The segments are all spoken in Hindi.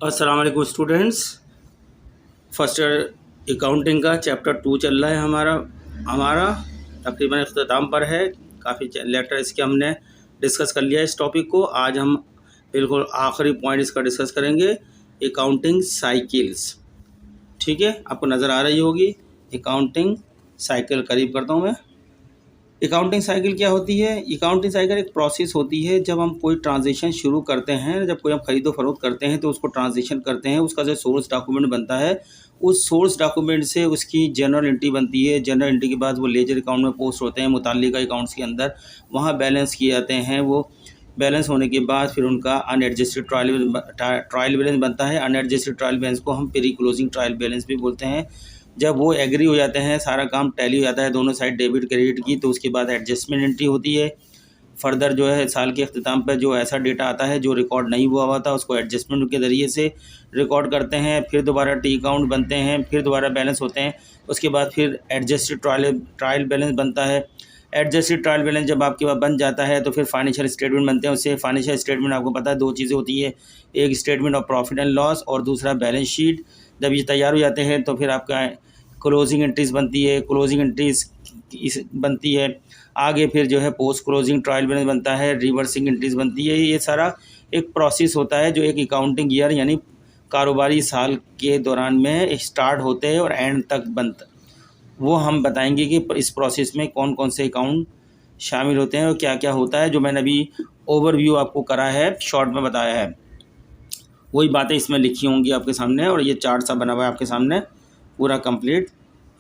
अस्सलाम वालेकुम स्टूडेंट्स। फर्स्ट ईयर अकाउंटिंग का चैप्टर 2 चल रहा है हमारा तकरीबन अख्ताम पर है। काफ़ी लेटर इसके हमने डिस्कस कर लिया है इस टॉपिक को। आज हम बिल्कुल आखिरी पॉइंट इसका डिस्कस करेंगे, अकाउंटिंग साइकिल्स। ठीक है, आपको नज़र आ रही होगी अकाउंटिंग साइकिल। करीब करता हूँ मैं। अकाउंटिंग साइकिल क्या होती है? अकाउंटिंग साइकिल एक प्रोसेस होती है जब हम कोई ट्रांजेक्शन शुरू करते हैं, जब कोई हम खरीदो फरोख्त करते हैं तो उसको ट्रांजेक्शन करते हैं। उसका जो सोर्स डॉक्यूमेंट बनता है, उस सोर्स डॉक्यूमेंट से उसकी जनरल एंट्री बनती है। जनरल एंट्री के बाद वो लेजर अकाउंट में पोस्ट होते हैं मुताल्लिका अकाउंट्स के अंदर, वहाँ बैलेंस किए जाते हैं। वो बैलेंस होने के बाद फिर उनका अनएडजस्टेड ट्रायल बैलेंस बनता है। अनएडजस्टेड ट्रायल बैलेंस को हम प्री क्लोजिंग ट्रायल बैलेंस भी बोलते हैं। जब वो एग्री हो जाते हैं, सारा काम टैली हो जाता है दोनों साइड डेबिट क्रेडिट की, तो उसके बाद एडजस्टमेंट एंट्री होती है। फर्दर जो है साल के अख्ताम पर जो ऐसा डेटा आता है जो रिकॉर्ड नहीं हुआ था, उसको एडजस्टमेंट के ज़रिए से रिकॉर्ड करते हैं। फिर दोबारा टी अकाउंट बनते हैं, फिर दोबारा बैलेंस होते हैं। उसके बाद फिर एडजस्टेड ट्रायल बैलेंस बनता है। एडजस्टेड ट्रायल बैलेंस जब आपके पास बन जाता है तो फिर फाइनेंशियल स्टेटमेंट बनते हैं। उससे फाइनेंशियल स्टेटमेंट आपको पता है दो चीज़ें होती है, एक statement of profit and loss और दूसरा बैलेंस शीट। जब ये तैयार हो जाते हैं तो फिर आपका क्लोजिंग एंट्रीज़ बनती है। क्लोजिंग एंट्रीज़ बनती है आगे, फिर जो है पोस्ट क्लोजिंग ट्रायल बैलेंस बनता है, रिवर्सिंग एंट्रीज़ बनती है। ये सारा एक प्रोसेस होता है जो एक अकाउंटिंग ईयर यानी कारोबारी साल के दौरान में स्टार्ट होते हैं और एंड तक बनता। वो हम बताएंगे कि इस प्रोसेस में कौन कौन से अकाउंट शामिल होते हैं और क्या क्या होता है। जो मैंने अभी ओवरव्यू आपको करा है, शॉर्ट में बताया है, वही बातें इसमें लिखी होंगी आपके सामने। और ये चार्ट सा बना हुआ है आपके सामने पूरा कंप्लीट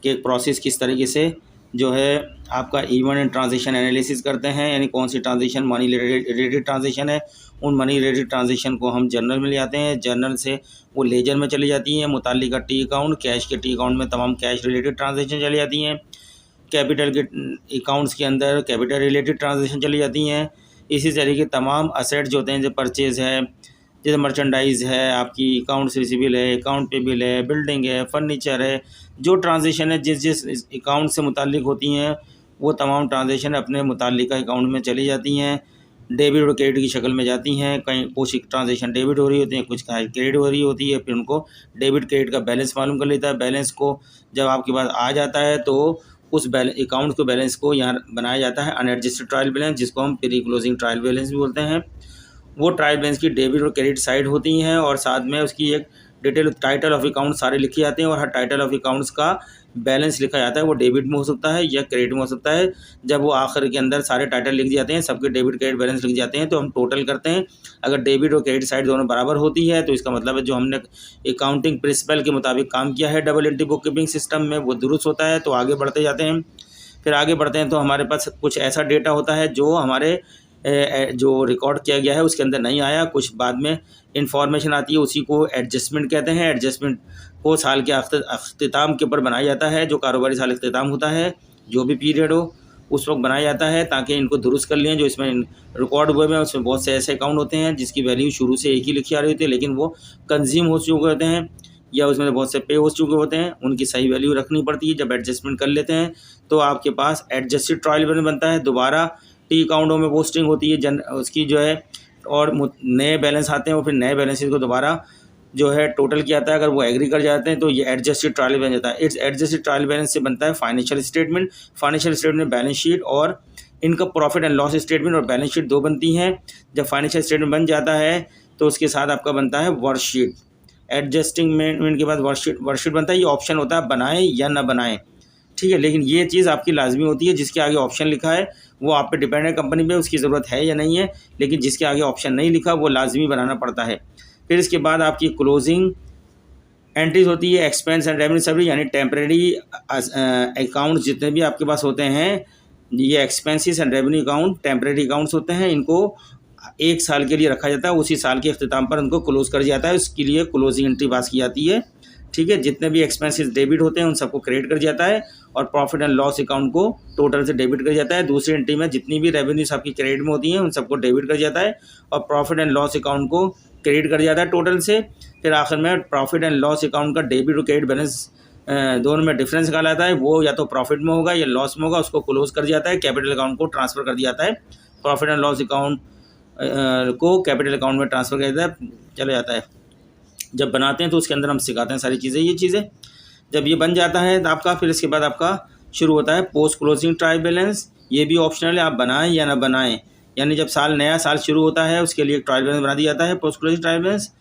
कि प्रोसेस किस तरीके से जो है आपका इवन एंड ट्रांजेक्शन एनालिसिस करते हैं, यानी कौन सी ट्रांजेक्शन मनी रिलेटेड ट्रांजेक्शन है, उन मनी रिलेटेड ट्रांजेक्शन को हम जर्नल में ले आते हैं। जर्नल से वो लेजर में चली जाती हैं, मुताल्लिका टी अकाउंट, कैश के टी अकाउंट में तमाम कैश रिलेटेड ट्रांजेक्शन चली जाती हैं। कैपिटल के अकाउंट्स के अंदर कैपिटल रिलेटेड ट्रांजेक्शन चली जाती हैं। इसी तरीके तमाम असेट्स जो होते हैं, जैसे परचेज़ है, जैसे मर्चेंडाइज़ है, आपकी अकाउंट्स रिसीवेबल है, अकाउंट पेबल है, बिल्डिंग है, फर्नीचर है, जो ट्रांजेक्शन है जिस जिस अकाउंट से मुताल्लिक होती हैं वो तमाम ट्रांजेक्शन अपने मुताल्लिका अकाउंट में चली जाती हैं। डेबिट और क्रेडिट की शक्ल में जाती हैं। कहीं कुछ ट्रांजेक्शन डेबिट हो रही होती हैं, कुछ क्रेडिट हो रही होती है। फिर उनको डेबिट क्रेडिट का बैलेंस मालूम कर लेता है। बैलेंस को जब आपके पास आ जाता है तो उस अकाउंट को बैलेंस को यहाँ बनाया जाता है अनएडजस्टेड ट्रायल बैलेंस, जिसको हम प्री क्लोजिंग ट्रायल बैलेंस भी बोलते हैं। वो ट्रायल बैलेंस की डेबिट और क्रेडिट साइड होती हैं और साथ में उसकी एक डिटेल टाइटल ऑफ अकाउंट सारे लिखे जाते हैं और हर टाइटल ऑफ अकाउंट्स का बैलेंस लिखा जाता है। वो डेबिट में हो सकता है या क्रेडिट में हो सकता है। जब वो आखिर के अंदर सारे टाइटल लिख जाते हैं, सबके डेबिट क्रेडिट बैलेंस लिख जाते हैं, तो हम टोटल करते हैं। अगर डेबिट और क्रेडिट साइड दोनों बराबर होती है तो इसका मतलब है जो हमने अकाउंटिंग प्रिंसिपल के मुताबिक काम किया है double entry book keeping system में, वो दुरुस्त होता है। तो आगे बढ़ते जाते हैं। फिर आगे बढ़ते हैं तो हमारे पास कुछ ऐसा डेटा होता है जो हमारे जो रिकॉर्ड किया गया है उसके अंदर नहीं आया, कुछ बाद में इंफॉर्मेशन आती है, उसी को एडजस्टमेंट कहते हैं। एडजस्टमेंट को साल के अख्ताम के ऊपर बनाया जाता है। जो कारोबारी साल अख्ताम होता है, जो भी पीरियड हो, उस वक्त बनाया जाता है ताकि इनको दुरुस्त कर लें। जो इसमें रिकॉर्ड हुए हैं उसमें बहुत से ऐसे अकाउंट होते हैं जिसकी वैल्यू शुरू से एक ही लिखी आ रही होती है, लेकिन वो कंज्यूम हो चुके होते हैं या उसमें बहुत से पे हो चुके होते हैं, उनकी सही वैल्यू रखनी पड़ती है। जब एडजस्टमेंट कर लेते हैं तो आपके पास एडजस्टेड ट्रायल बैलेंस बनता है। दोबारा टी अकाउंटों में पोस्टिंग होती है उसकी जो है, और नए बैलेंस आते हैं और फिर नए बैलेंसेस को दोबारा जो है टोटल किया जाता है। अगर वो एग्री कर जाते हैं तो ये एडजस्टेड ट्रायल बैलेंस जाता है। इट्स एडजस्टेड ट्रायल बैलेंस से बनता है financial statement. Financial statement balance sheet और इनका प्रॉफिट एंड लॉस स्टेटमेंट और बैलेंस शीट दो बनती हैं। जब फाइनेंशियल स्टेटमेंट बन जाता है तो उसके साथ आपका बनता है वर्कशीट। एडजस्टिंगमेंट के बाद वर्कशीट बनता है। ये ऑप्शन होता है बनाएं या ना बनाएं, ठीक है, लेकिन ये चीज़ आपकी लाजमी होती है। जिसके आगे ऑप्शन लिखा है वो आप पे डिपेंड है कंपनी पे, उसकी ज़रूरत है या नहीं है, लेकिन जिसके आगे ऑप्शन नहीं लिखा वो लाजमी बनाना पड़ता है। फिर इसके बाद आपकी क्लोजिंग एंट्रीज होती है, एक्सपेंस एंड रेवेन्यू सभी, यानी टेम्परेरी अकाउंट जितने भी आपके पास होते हैं, ये expenses and revenue account temporary accounts होते हैं। इनको एक साल के लिए रखा जाता है, उसी साल के अख्ताम पर उनको क्लोज कर जाता है। उसके लिए क्लोजिंग एंट्री पास की जाती है, ठीक है। जितने भी एक्सपेंसेस डेबिट होते हैं उन सबको क्रेडिट कर जाता है और प्रॉफिट एंड लॉस अकाउंट को टोटल से डेबिट कर जाता है। दूसरी एंट्री में जितनी भी रेवेन्यूज आपकी क्रेडिट में होती हैं उन सबको डेबिट कर जाता है और प्रॉफिट एंड लॉस अकाउंट को क्रेडिट कर जाता है टोटल से। फिर आखिर में प्रॉफिट एंड लॉस अकाउंट का डेबिट और क्रेडिट बैलेंस दोनों में डिफरेंस निकाला जाता है। वो या तो प्रॉफिट में होगा या लॉस में होगा, उसको क्लोज कर जाता है। कैपिटल अकाउंट को ट्रांसफ़र कर दिया जाता है। प्रॉफिट एंड लॉस अकाउंट को कैपिटल अकाउंट में ट्रांसफ़र कर चला जाता है। जब बनाते हैं तो उसके अंदर हम सिखाते हैं सारी चीज़ें। ये चीज़ें जब ये बन जाता है तो आपका फिर इसके बाद आपका शुरू होता है पोस्ट क्लोजिंग ट्रायल बैलेंस। ये भी ऑप्शनल है, आप बनाएं या ना बनाएं, यानी जब नया साल शुरू होता है उसके लिए एक ट्रायल बैलेंस बना दिया जाता है, पोस्ट क्लोजिंग ट्रायल बैलेंस।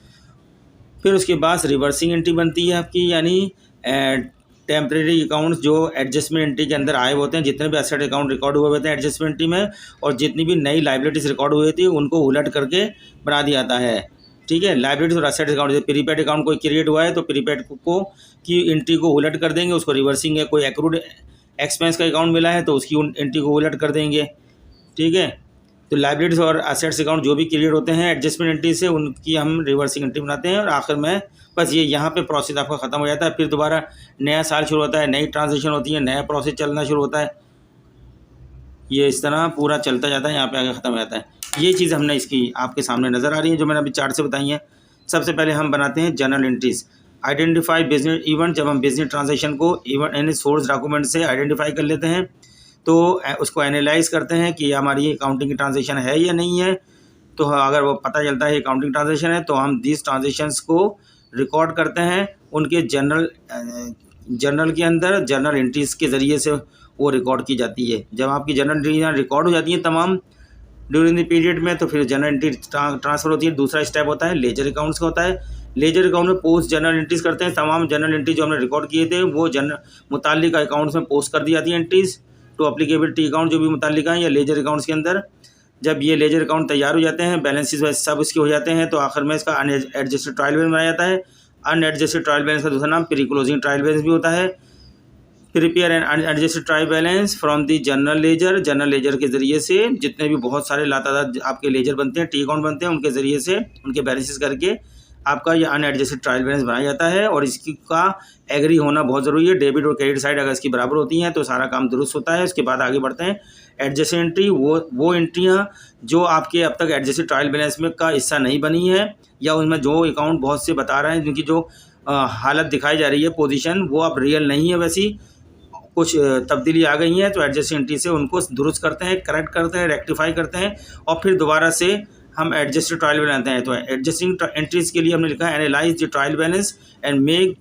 फिर उसके बाद रिवर्सिंग एंट्री बनती है आपकी, यानी टेम्प्रेरी अकाउंट्स जो एडजस्टमेंट एंट्री के अंदर आए होते हैं, जितने भी एसेट अकाउंट रिकॉर्ड हुए होते हैं एडजस्टमेंट एंट्री में, और जितनी भी नई लाइबिलिटीज़ रिकॉर्ड हुई थी उनको उलट करके बना दिया जाता है। ठीक है, लाइबिलिटीज और एसेट अकाउंट, जैसे प्रीपेड अकाउंट कोई क्रिएट हुआ है तो प्रीपेड को की एंट्री को उलट कर देंगे, उसको रिवर्सिंग है। कोई एक्रूड एक्सपेंस का अकाउंट मिला है तो उसकी एंट्री को उलट कर देंगे। ठीक है, तो लाइबिलिटीज और एसेट्स अकाउंट जो भी क्रिएट होते हैं एडजस्टमेंट एंट्री से, उनकी हम रिवर्सिंग एंट्री बनाते हैं। और आखिर में बस ये यहाँ पे प्रोसेस आपका ख़त्म हो जाता है। फिर दोबारा नया साल शुरू होता है, नई ट्रांजेक्शन होती है, नया प्रोसेस चलना शुरू होता है। ये इस तरह पूरा चलता जाता है, यहाँ पे आगे ख़त्म हो जाता है। ये चीज़ हमने इसकी आपके सामने नज़र आ रही है जो मैंने अभी चार्ट से बताई है। सबसे पहले हम बनाते हैं journal entries. Identify business event, जब हम बिजनेस ट्रांजेक्शन को इवेंट यानी सोर्स डॉक्यूमेंट से आइडेंटिफाई कर लेते हैं तो उसको एनालाइज करते हैं कि हमारी अकाउंटिंग की ट्रांजेक्शन है या नहीं है। तो अगर वो पता चलता है अकाउंटिंग ट्रांजेक्शन है तो हम दिस ट्रांजेक्शन्स को रिकॉर्ड करते हैं उनके जर्नल के अंदर, जर्नल एंट्रीज के ज़रिए से वो रिकॉर्ड की जाती है। जब आपकी जर्नल एंट्री रिकॉर्ड हो जाती है तमाम ड्यूरिंग द पीरियड में, तो फिर जर्नल एंट्री ट्रांसफ़र होती है। दूसरा स्टेप होता है लेजर अकाउंट्स का होता है। लेजर अकाउंट में पोस्ट जर्नल एंट्रीज करते हैं। तमाम जर्नल एंट्री जो हमने रिकॉर्ड किए थे वो मुताल्लिक अकाउंट्स में पोस्ट कर दी जाती है एंट्रीज टू अप्लीकेबिलिटी अकाउंट जो भी मुताल्लिक हैं या लेजर अकाउंट्स के अंदर। जब ये लेजर अकाउंट तैयार हो जाते हैं, बैलेंसेस सब इसके हो जाते हैं, तो आखिर में इसका अनएडजस्टेड ट्रायल बैलेंस बनाया जाता है। अनएडजस्टेड ट्रायल बैलेंस का दूसरा नाम प्री क्लोजिंग ट्रायल बैलेंस भी होता है। Prepare and unadjusted trial balance from the journal ledger के ज़रिए से जितने भी बहुत सारे लातादाद आपके लेजर बनते हैं, टी अकाउंट बनते हैं, उनके ज़रिए से उनके बैलेंसेस करके आपका ये अनएडजस्टेड ट्रायल बैलेंस बनाया जाता है। और इसकी का एग्री होना बहुत ज़रूरी है। डेबिट और क्रेडिट साइड अगर इसकी बराबर होती हैं तो सारा काम दुरुस्त होता है। उसके बाद आगे बढ़ते हैं एडजस्टेड एंट्री। वो एंट्रियाँ जो आपके अब तक एडजस्टेड ट्रायल बैलेंस में का हिस्सा नहीं बनी है, या उनमें जो अकाउंट बहुत से बता रहे हैं जिनकी जो हालत दिखाई जा रही है, पोजीशन, वो अब रियल नहीं है, वैसी कुछ तब्दीली आ गई हैं, तो एडजस्टेड एंट्री से उनको दुरुस्त करते हैं, करेक्ट करते हैं, रेक्टिफाई करते हैं, और फिर दोबारा से हम एडजस्टेड ट्रायल बैलेंस बनाते हैं। तो एडजस्टिंग एंट्रीज के लिए हमने लिखा है analyse the trial balance and make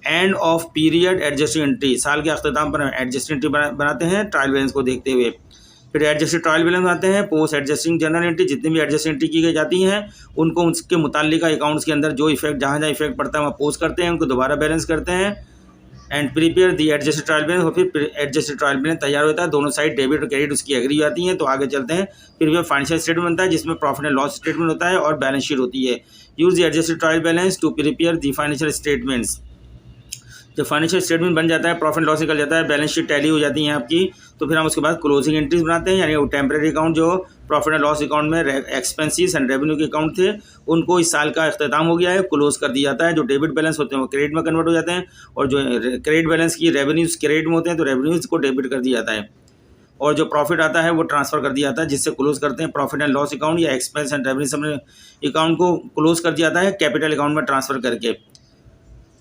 end of period adjusting entry. साल के अख्ताम पर एडजस्टिंग एंट्री बनाते हैं ट्रायल बैलेंस को देखते हुए। फिर एडजस्टेड ट्रायल बैलेंस बनाते हैं। पोस्ट एडजस्टिंग जर्नल एंट्री, जितनी भी एडजस्टिंग एंट्री की जाती हैं उनको उसके मुताल्लिका अकाउंट्स के अंदर जो इफेक्ट जहाँ इफेक्ट पड़ता है वहाँ पोस्ट करते हैं, उनको दोबारा बैलेंस करते हैं। And prepare the adjusted trial balance, और फिर एडजस्टेड ट्रायल बैलेंस तैयार होता है। दोनों साइड डेबिट और क्रेडिट उसकी एग्री जाती हैं। तो आगे चलते हैं। फिर भी फाइनेंशियल स्टेटमेंट बनता है जिसमें प्रॉफिट एंड लॉस स्टेटमेंट होता है और बैलेंस शीट होती है। Use the adjusted trial balance to prepare the financial statements. जब फाइनेंशियल स्टेटमेंट बन जाता है, प्रॉफिट लॉस निकल जाता है, बैलेंस शीट टैली हो जाती है आपकी, तो फिर हम उसके बाद क्लोजिंग एंट्रीज बनाते हैं। यानी वो टेम्प्रेरी अकाउंट जो प्रॉफिट एंड लॉस अकाउंट में एक्सपेंसेस एंड रेवेन्यू के अकाउंट थे उनको इस साल का अख्ताम हो गया है, क्लोज कर दिया जाता है। जो डेबिट बैलेंस होते हैं वो क्रेडिट में कन्वर्ट हो जाते हैं, और जो क्रेडिट बैलेंस की रेवेन्यूज क्रेडिट में होते हैं तो रेवेन्यूज को डेबिट कर दिया जाता है, और जो प्रॉफिट आता है वो ट्रांसफ़र कर दिया जाता है, जिससे क्लोज करते हैं प्रॉफिट एंड लॉस अकाउंट या एक्सपेंस एंड रेवेन्यू अकाउंट को क्लोज कर दिया जाता है कैपिटल अकाउंट में ट्रांसफ़र करके।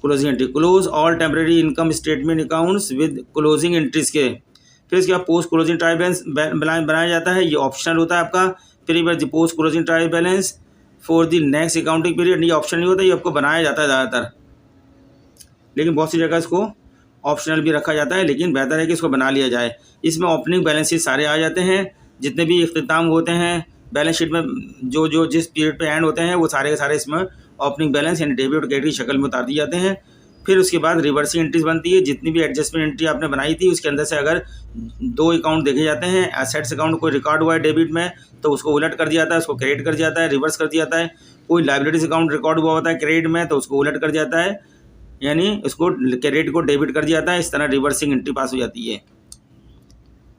Closing entry, close all temporary income statement accounts with closing entries के। फिर इसके बाद पोस्ट क्लोजिंग ट्रायल बैलेंस बनाया जाता है। ये ऑप्शनल होता है आपका। फिर एक बार the post closing trial balance for the next accounting period, ये ऑप्शन नहीं होता, ये आपको बनाया जाता है ज़्यादातर, लेकिन बहुत सी जगह इसको ऑप्शनल भी रखा जाता है, लेकिन बेहतर है कि इसको बना लिया जाए। इसमें ओपनिंग बैलेंसेस सारे आ जाते हैं, जितने भी इख्तिताम होते हैं बैलेंस शीट में, जो जिस पीरियड पे एंड होते हैं वो सारे के सारे इसमें ओपनिंग बैलेंस यानी डेबिट और क्रेडिट की शक्ल में उतार दिए जाते हैं। फिर उसके बाद रिवर्सिंग एंट्रीज बनती है। जितनी भी एडजस्टमेंट एंट्री आपने बनाई थी उसके अंदर से अगर दो अकाउंट देखे जाते हैं, एसेट्स अकाउंट कोई रिकॉर्ड हुआ है डेबिट में तो उसको उलट कर दिया जाता है, उसको क्रेडिट कर दिया जाता है, रिवर्स कर दिया जाता है। कोई लाइबिलिटीज अकाउंट रिकॉर्ड हुआ होता है क्रेडिट में तो उसको उलट कर दिया जाता है, यानी उसको क्रेडिट को डेबिट कर दिया जाता है। इस तरह रिवर्सिंग एंट्री पास हो जाती है।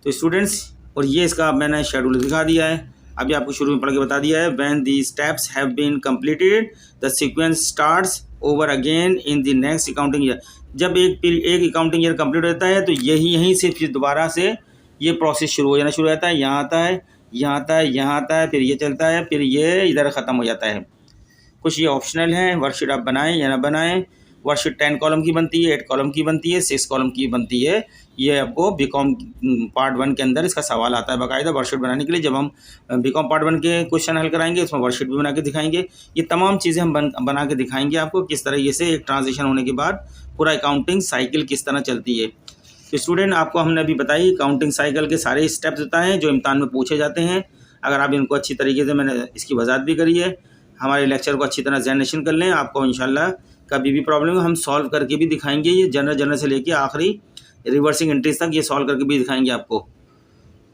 तो स्टूडेंट्स, और ये इसका मैंने शेड्यूल दिखा दिया है, अभी आपको शुरू में पढ़ के बता दिया है। When the steps have been completed the sequence starts over again in the next accounting year. जब एक अकाउंटिंग ईयर कंप्लीट होता है तो यहीं से फिर दोबारा से ये प्रोसेस शुरू हो जाता है। यहाँ आता है, यहाँ आता है, यहाँ आता है, फिर ये चलता है, फिर ये इधर ख़त्म हो जाता है। कुछ ये ऑप्शनल है, वर्कशीट आप बनाएं या ना बनाएं, वर्कशीट 10 कॉलम की बनती है, 8 कॉलम की बनती है, 6 कॉलम की बनती है। ये आपको बीकॉम पार्ट 1 के अंदर इसका सवाल आता है बाकायदा वर्कशीट बनाने के लिए। जब हम बीकॉम पार्ट 1 के क्वेश्चन हल कराएंगे उसमें वर्कशीट भी बना के दिखाएंगे। ये तमाम चीज़ें हम बना के दिखाएंगे आपको किस तरीके से एक ट्रांजिशन होने के बाद पूरा अकाउंटिंग साइकिल किस तरह चलती है। तो स्टूडेंट आपको हमने अभी बताई अकाउंटिंग साइकिल के सारे स्टेप्स बताए हैं जो इम्तिहान में पूछे जाते हैं। अगर आप इनको अच्छी तरीके से, मैंने इसकी वजाहत भी करी है, हमारे लेक्चर को अच्छी तरह एग्जामिनेशन कर लें, आपको इंशाल्लाह कभी भी प्रॉब्लम हम सॉल्व करके भी दिखाएंगे। ये जनरल से लेके आखिरी रिवर्सिंग एंट्रीज तक ये सॉल्व करके भी दिखाएंगे आपको।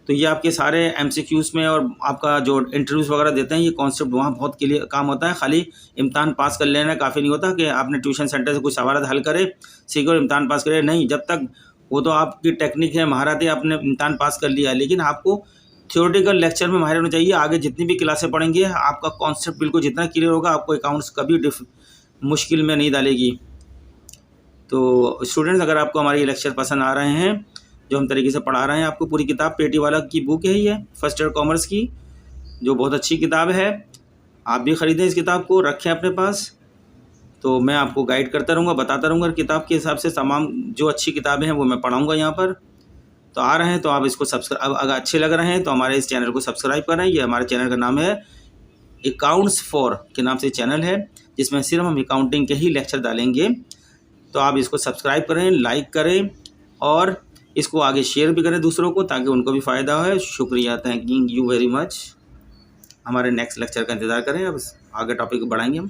तो ये आपके सारे MCQs में और आपका जो इंटरव्यूज़ वगैरह देते हैं ये कॉन्सेप्ट वहाँ बहुत क्लियर काम होता है। खाली इम्तिहान पास कर लेना काफ़ी नहीं होता कि आपने ट्यूशन सेंटर से कुछ सवाल हल करे, सीखे और इम्तिहान पास करे, नहीं। जब तक वो तो आपकी टेक्निक है, महारत है, आपने इम्तिहान पास कर लिया, लेकिन आपको थ्योरेटिकल लेक्चर में माहिर होना चाहिए। आगे जितनी भी क्लासें पढ़ेंगे आपका कॉन्सेप्ट बिल्कुल जितना क्लियर होगा, आपको अकाउंट्स कभी मुश्किल में नहीं डालेगी। तो स्टूडेंट्स अगर आपको हमारे ये लेक्चर पसंद आ रहे हैं, जो हम तरीके से पढ़ा रहे हैं, आपको पूरी किताब पेटीवाला की बुक है ये फर्स्ट ईयर कॉमर्स की, जो बहुत अच्छी किताब है। आप भी ख़रीदें इस किताब को, रखें अपने पास। तो मैं आपको गाइड करता रहूँगा, बताता रहूँगा किताब के हिसाब से तमाम जो अच्छी किताबें हैं वो मैं पढ़ाऊँगा यहाँ पर। तो आ रहे हैं तो आप इसको सब्सक्राइब, अगर अच्छे लग रहे हैं तो हमारे इस चैनल को सब्सक्राइब करें। ये हमारे चैनल का नाम है अकाउंट्स फॉर के नाम से चैनल है, जिसमें सिर्फ हम अकाउंटिंग के ही लेक्चर डालेंगे। तो आप इसको सब्सक्राइब करें, लाइक करें और इसको आगे शेयर भी करें दूसरों को, ताकि उनको भी फ़ायदा हो। शुक्रिया, थैंकिंग यू वेरी मच। हमारे नेक्स्ट लेक्चर का इंतज़ार करें, अब आगे टॉपिक बढ़ाएंगे हम।